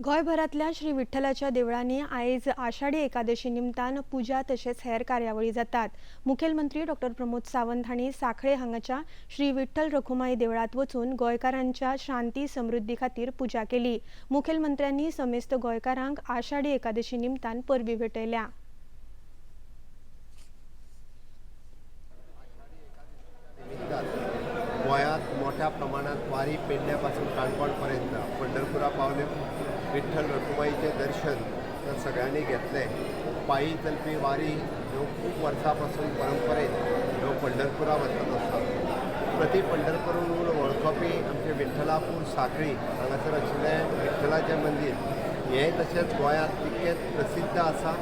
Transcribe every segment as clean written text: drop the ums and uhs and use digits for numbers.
गोंयभरांतल्या श्री विठ्ठलाच्या देवळांनी आयज आषाढी एकादशी निमतान पुजा तशेंच हेर कार्यावळी जातात। मुखेलमंत्री डॉ प्रमोद सावंत हांणी सांखळे हांगाच्या श्री विठ्ठल रखुमाई देवळांत वचून गोंयकारांच्या शांती समृद्धी खातीर पुजा केली। मुखेलमंत्र्यांनी समेस्त गोंयकारांक आषाढी एकादशी निमतान परबी भेटयल्या। गोंयांत मोठ्या प्रमाणात वारी पेडण्यापासून काणकोणपर्यंत पंढरपुरा पावले। विठ्ठल रखुमाईचे दर्शन तर सगळ्यांनी घेतले। पायी चलपी वारी ह्यो खूब वर्सांपासून परंपरेन ह्यो पंढरपुरा वचत आसा। प्रति पंढरपूर म्हणून वळखपी आमचे विठ्ठलापूर सांखळी हांगासर आशिल्लें विठ्ठलाचें मंदीर हें तशेंच गोंयांत तितकेंच प्रसिद्ध आसा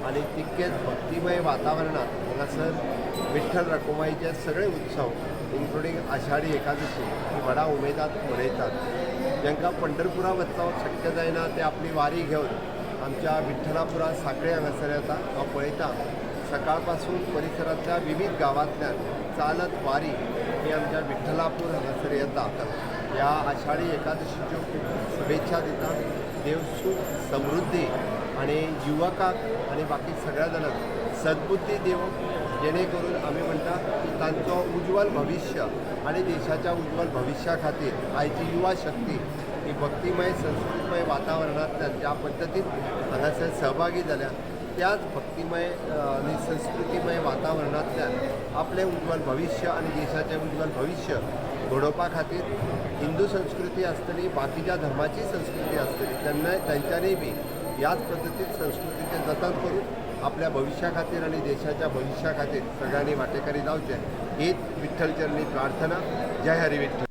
आनी तितकेंच भक्तिमय वातावरणांत हांगासर विठ्ठल रखुमाईचे सगळे उत्सव इन्क्लुडींग आषाढी एकादशी ही व्हडा उमेदात मनयतात। जांकां पंढरपुरा वचपाक शक्य जायना ते आपली वारी घेवन आमच्या विठ्ठलापुरा सांखळे हांगासर येता। हांव पळयता सकाळ पासून परिसरांतल्या विविध गांवांतल्यान चालत वारी ही आमच्या विठ्ठलापूर हांगासर येता। ह्या आषाढी एकादशीच्यो खूब शुभेच्छा दिता। देव सूख समृद्धी आनी युवकांक आनी बाकी सगळ्या जाणांक सद्बुद्धी दिवं, जेणे करून आमी म्हणटा की तांचो उज्वल भविष्य आणि देशाच्या उज्वल भविष्या खातीर आयची युवा शक्ती ही भक्तिमय संस्कृतमय वातावरणांतल्यान ज्या पद्दतीन हांगासर सहभागी जाल्या त्याच भक्तिमय आणि संस्कृतीमय वातावरणांतल्यान आपलें उज्वल भविष्य आणि देशाचें उज्वल भविष्य घडोवपा खातीर हिंदू संस्कृती आसतली, बाकीच्या धर्माची संस्कृती आसतली, तांच्यांनी बी ह्याच पद्दतीन संस्कृतीचें जतन करून आपल्या भविष्या खातीर आणि देशाच्या भविष्या खातीर सगळ्यांनी वांटेकारी जावचें हीच विठ्ठल चरणी प्रार्थना। जय हरी विठ्ठल।